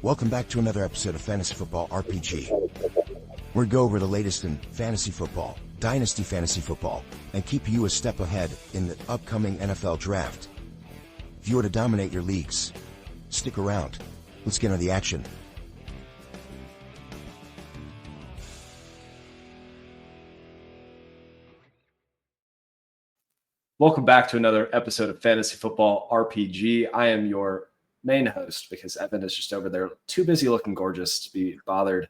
Welcome back to another episode of Fantasy Football RPG. We're go over the latest in fantasy football, dynasty fantasy football, and keep you a step ahead in the upcoming NFL draft. If you were to dominate your leagues, stick around. Let's get into the action. Welcome back to another episode of Fantasy Football RPG. I am your main host because Evan is just over there too busy looking gorgeous to be bothered.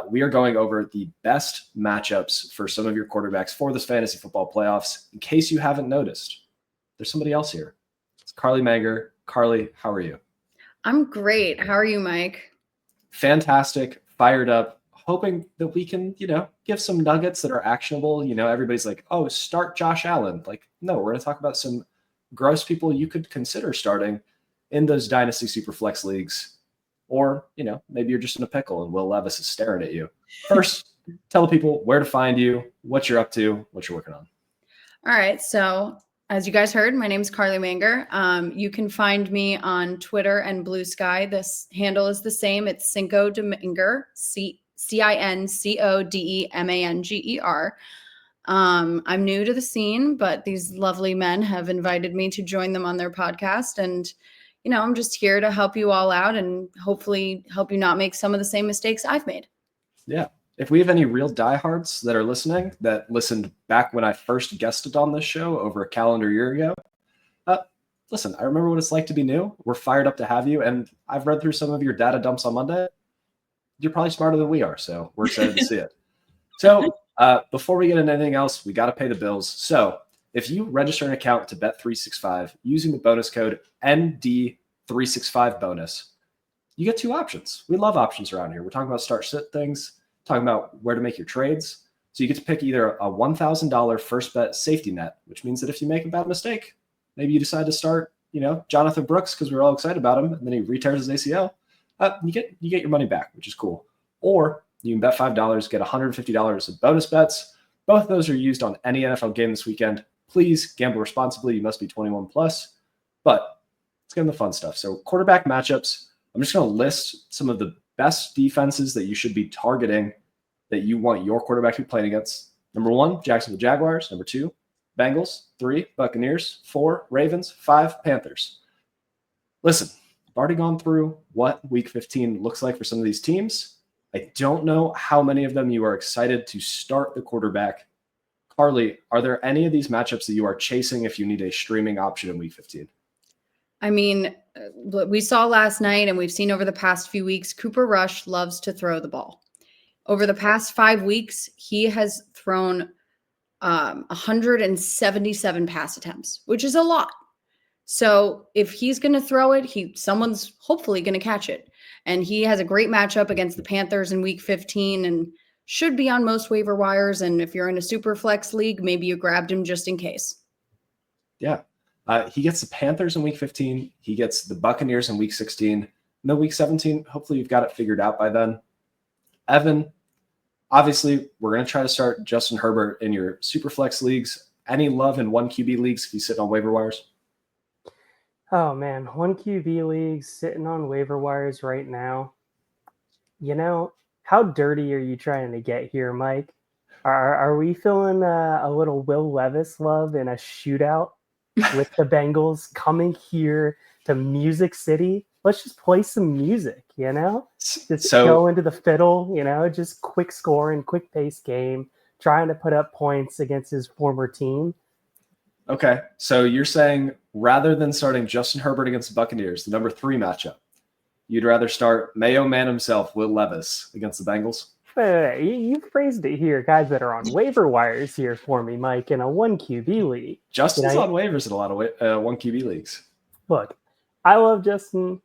We are going over the best matchups for some of your quarterbacks for this fantasy football playoffs. In case you haven't noticed, there's somebody else here. It's Carly Manger. Carly, how are you? I'm great. How are you, Mike? Fantastic. Fired up. Hoping that we can, give some nuggets that are actionable. Everybody's like, oh, start Josh Allen. Like, no, we're going to talk about some gross people you could consider starting in those dynasty superflex leagues. Or, maybe you're just in a pickle and Will Levis is staring at you. First, tell the people where to find you, what you're up to, what you're working on. All right. So as you guys heard, my name is Carly Manger. You can find me on Twitter and Blue Sky. This handle is the same. It's Cinco de Manger, CINCODEMANGER. I'm new to the scene, but these lovely men have invited me to join them on their podcast. And, I'm just here to help you all out and hopefully help you not make some of the same mistakes I've made. Yeah. If we have any real diehards that are listening that listened back when I first guested on this show over a calendar year ago, listen, I remember what it's like to be new. We're fired up to have you. And I've read through some of your data dumps on Monday. You're probably smarter than we are, so we're excited to see it. So before we get into anything else, we got to pay the bills. So if you register an account to Bet365 using the bonus code ND365bonus, you get two options. We love options around here. We're talking about start-sit things, talking about where to make your trades. So you get to pick either a $1,000 first bet safety net, which means that if you make a bad mistake, maybe you decide to start, Jonathan Brooks because we were all excited about him, and then he re-tears his ACL. You get your money back, which is cool. Or you can bet $5, get $150 in bonus bets. Both of those are used on any NFL game this weekend. Please gamble responsibly. You must be 21 plus. But let's get into the fun stuff. So quarterback matchups. I'm just going to list some of the best defenses that you should be targeting that you want your quarterback to be playing against. Number 1, Jacksonville Jaguars. Number 2, Bengals. 3, Buccaneers. 4, Ravens. 5, Panthers. Listen, I've already gone through what Week 15 looks like for some of these teams. I don't know how many of them you are excited to start the quarterback. Carly, are there any of these matchups that you are chasing if you need a streaming option in Week 15? I mean, we saw last night and we've seen over the past few weeks, Cooper Rush loves to throw the ball. Over the past 5 weeks, he has thrown 177 pass attempts, which is a lot. So if he's going to throw it, someone's hopefully going to catch it. And he has a great matchup against the Panthers in Week 15 and should be on most waiver wires. And if you're in a super flex league, maybe you grabbed him just in case. Yeah. He gets the Panthers in Week 15. He gets the Buccaneers in Week 16. And then Week 17, hopefully you've got it figured out by then. Evan, obviously, we're going to try to start Justin Herbert in your super flex leagues. Any love in 1 QB leagues if you sit on waiver wires? Oh, man, 1 QB league sitting on waiver wires right now. How dirty are you trying to get here, Mike? Are we feeling a little Will Levis love in a shootout with the Bengals coming here to Music City? Let's just play some music, Just go into the fiddle, just quick scoring, quick pace game, trying to put up points against his former team. Okay, so you're saying rather than starting Justin Herbert against the Buccaneers, the number 3 matchup, you'd rather start Mayo Man himself, Will Levis, against the Bengals? Wait. You phrased it here, guys that are on waiver wires here for me, Mike, in a 1 QB league. Justin's on waivers in a lot of 1 QB leagues. Look, I love Justin.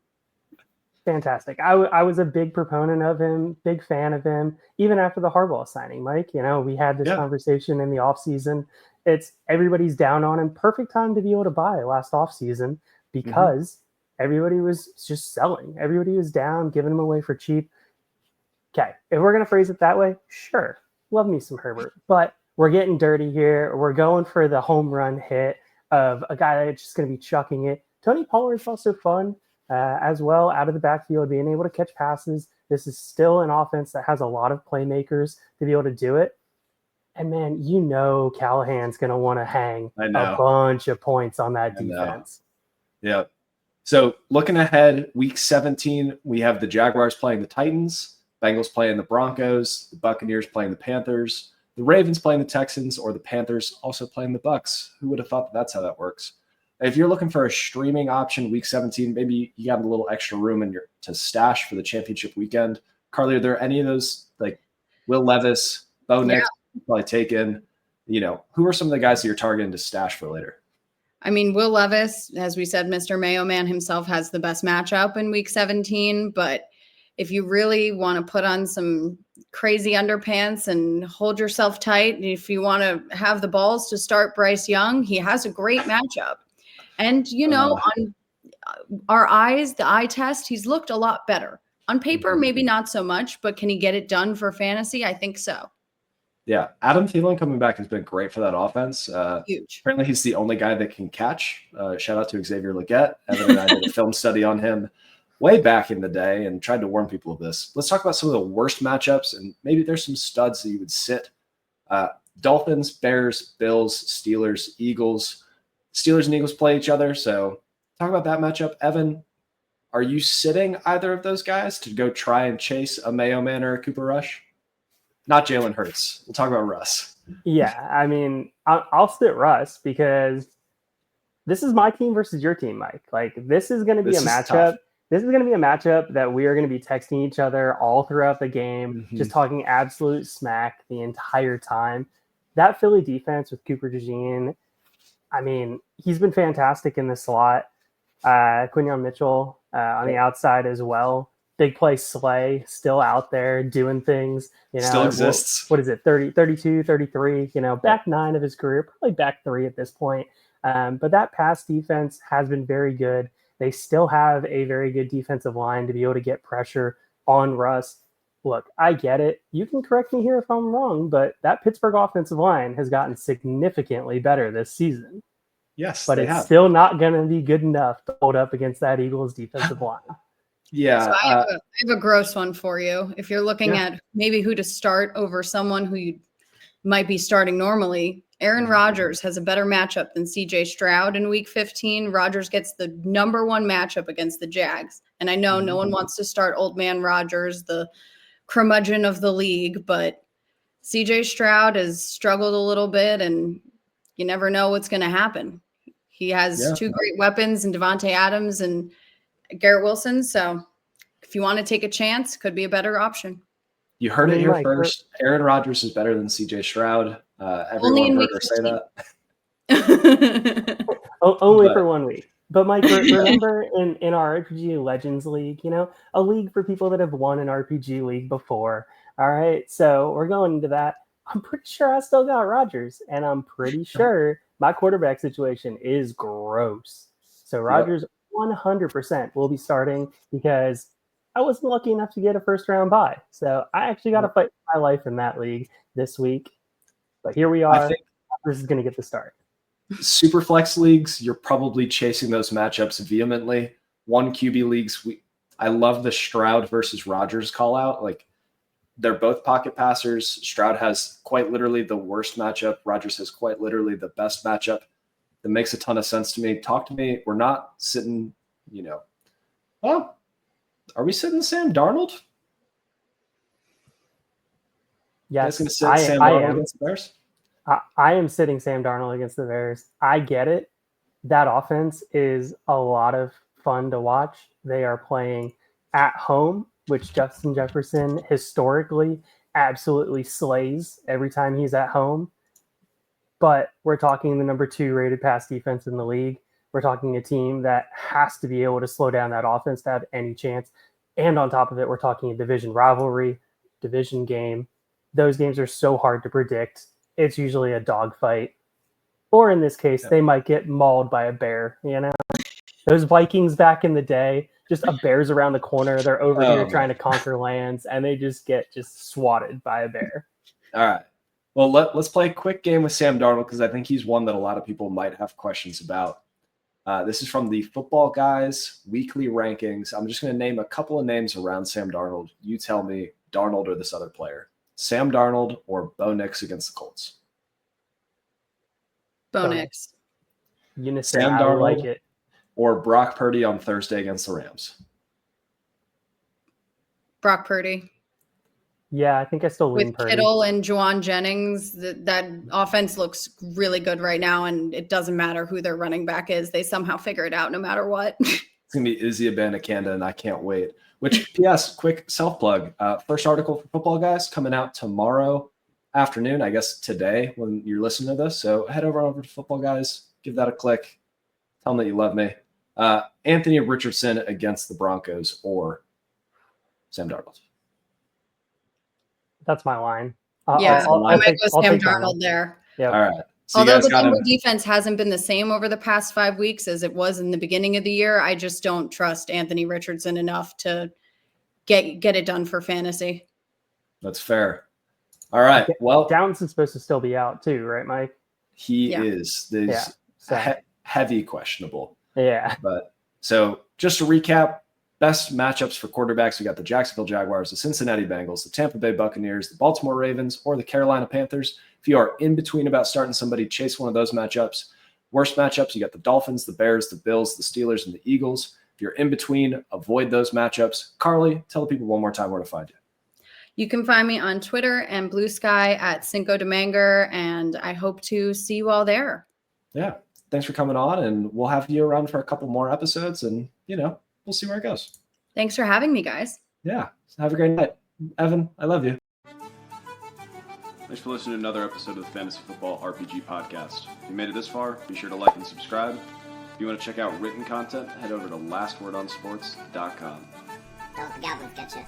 Fantastic. I was a big proponent of him, big fan of him, even after the Harbaugh signing, Mike. We had this conversation in the offseason. It's everybody's down on him. Perfect time to be able to buy last offseason because everybody was just selling. Everybody was down, giving him away for cheap. Okay, if we're going to phrase it that way, sure. Love me some Herbert. But we're getting dirty here. We're going for the home run hit of a guy that's just going to be chucking it. Tony Pollard's also fun. as well out of the backfield, being able to catch passes. This is still an offense that has a lot of playmakers to be able to do it. And man, Callahan's going to want to hang a bunch of points on that defense. Yeah. So looking ahead, week 17, we have the Jaguars playing the Titans, Bengals playing the Broncos, the Buccaneers playing the Panthers, the Ravens playing the Texans, or the Panthers also playing the Bucks. Who would have thought that's how that works? If you're looking for a streaming option week 17, maybe you got a little extra room to stash for the championship weekend. Carly, are there any of those, like Will Levis, Bo Nix, probably taken? Who are some of the guys that you're targeting to stash for later? I mean, Will Levis, as we said, Mr. Mayo Man himself has the best matchup in week 17. But if you really want to put on some crazy underpants and hold yourself tight, if you want to have the balls to start Bryce Young, he has a great matchup. And, on our eyes, the eye test, he's looked a lot better. On paper, maybe not so much, but can he get it done for fantasy? I think so. Yeah, Adam Thielen coming back has been great for that offense. Huge. Apparently, he's the only guy that can catch. Shout out to Xavier Legette. Evan and I did a film study on him way back in the day and tried to warn people of this. Let's talk about some of the worst matchups, and maybe there's some studs that you would sit. Dolphins, Bears, Bills, Steelers, Eagles. Steelers and Eagles play each other, so talk about that matchup. Evan, are you sitting either of those guys to go try and chase a Mayo Man or a Cooper Rush? Not Jalen Hurts. We'll talk about Russ. Yeah, I mean, I'll sit Russ because this is my team versus your team, Mike. Like, this is going to be a matchup. Tough. This is going to be a matchup that we are going to be texting each other all throughout the game, just talking absolute smack the entire time. That Philly defense with Cooper DeJean, I mean, he's been fantastic in the slot. Quinyon Mitchell on the outside as well. Big play Slay still out there doing things. Still exists. What is it, 32, 33, back 9 of his career, probably back 3 at this point. But that pass defense has been very good. They still have a very good defensive line to be able to get pressure on Russ. Look, I get it. You can correct me here if I'm wrong, but that Pittsburgh offensive line has gotten significantly better this season. Yes, but it's still not going to be good enough to hold up against that Eagles defensive line. Yeah. So I have a gross one for you. If you're looking at maybe who to start over someone who you might be starting normally, Aaron Rodgers has a better matchup than CJ Stroud in week 15. Rodgers gets the number 1 matchup against the Jags. And I know no one wants to start old man Rodgers, the curmudgeon of the league, but CJ Stroud has struggled a little bit, and you never know what's going to happen. He has 2 great weapons in Devontae Adams and Garrett Wilson. So if you want to take a chance, could be a better option. You heard it here first. Aaron Rodgers is better than CJ Stroud. Everyone heard her say that. Only for 1 week. But Mike, remember in our RPG Legends League, a league for people that have won an RPG league before. All right. So we're going into that. I'm pretty sure I still got Rodgers, and I'm pretty sure my quarterback situation is gross. So Rodgers 100% will be starting because I wasn't lucky enough to get a first-round bye. So I actually got to fight for my life in that league this week. But here we are. I think Rodgers is going to get the start. Super flex leagues, you're probably chasing those matchups vehemently. 1 QB leagues, I love the Stroud versus Rodgers call out. Like, they're both pocket passers. Stroud has quite literally the worst matchup. Rodgers has quite literally the best matchup. That makes a ton of sense to me. Talk to me. We're not sitting, well, are we sitting Sam Darnold? Yes, going to sit Sam Darnold against the Bears? I am sitting Sam Darnold against the Bears. I get it. That offense is a lot of fun to watch. They are playing at home, which Justin Jefferson historically absolutely slays every time he's at home. But we're talking the number 2 rated pass defense in the league. We're talking a team that has to be able to slow down that offense to have any chance. And on top of it, we're talking a division rivalry, division game. Those games are so hard to predict. It's usually a dogfight. Or in this case, they might get mauled by a bear, Those Vikings back in the day, just a bear's around the corner. They're over here trying to conquer lands, and they just get swatted by a bear. All right. Well, let's play a quick game with Sam Darnold because I think he's one that a lot of people might have questions about. This is from the Football Guys weekly rankings. I'm just going to name a couple of names around Sam Darnold. You tell me Darnold or this other player. Sam Darnold or Bo Nix against the Colts? Bo Nix. Sam Darnold like it. Or Brock Purdy on Thursday against the Rams? Brock Purdy. Yeah, I think I still lean with Purdy. Kittle and Juwan Jennings. That offense looks really good right now, and it doesn't matter who their running back is. They somehow figure it out no matter what. It's going to be Izzy Abanikanda, and I can't wait. Which, P.S., quick self-plug. First article for Football Guys coming out tomorrow afternoon, I guess today when you're listening to this. So head over to Football Guys, give that a click. Tell them that you love me. Anthony Richardson against the Broncos or Sam Darnold? That's my line. Yeah, I might go Sam Darnold there. Yeah. All right. So although the Denver defense hasn't been the same over the past 5 weeks as it was in the beginning of the year, I just don't trust Anthony Richardson enough to get it done for fantasy. That's fair. All right. Well, Downs is supposed to still be out too, right, Mike? He is. There's heavy questionable. Yeah. But so just to recap, best matchups for quarterbacks, we got the Jacksonville Jaguars, the Cincinnati Bengals, the Tampa Bay Buccaneers, the Baltimore Ravens, or the Carolina Panthers. If you are in between about starting somebody, chase one of those matchups. Worst matchups, you got the Dolphins, the Bears, the Bills, the Steelers, and the Eagles. If you're in between, avoid those matchups. Carly, tell the people one more time where to find you. You can find me on Twitter and Blue Sky at Cinco de Manger, and I hope to see you all there. Yeah. Thanks for coming on, and we'll have you around for a couple more episodes, and, we'll see where it goes. Thanks for having me, guys. Yeah. Have a great night. Evan, I love you. Thanks for listening to another episode of the Fantasy Football RPG Podcast. If you made it this far, be sure to like and subscribe. If you want to check out written content, head over to lastwordonsports.com. Don't let the Goblins get you.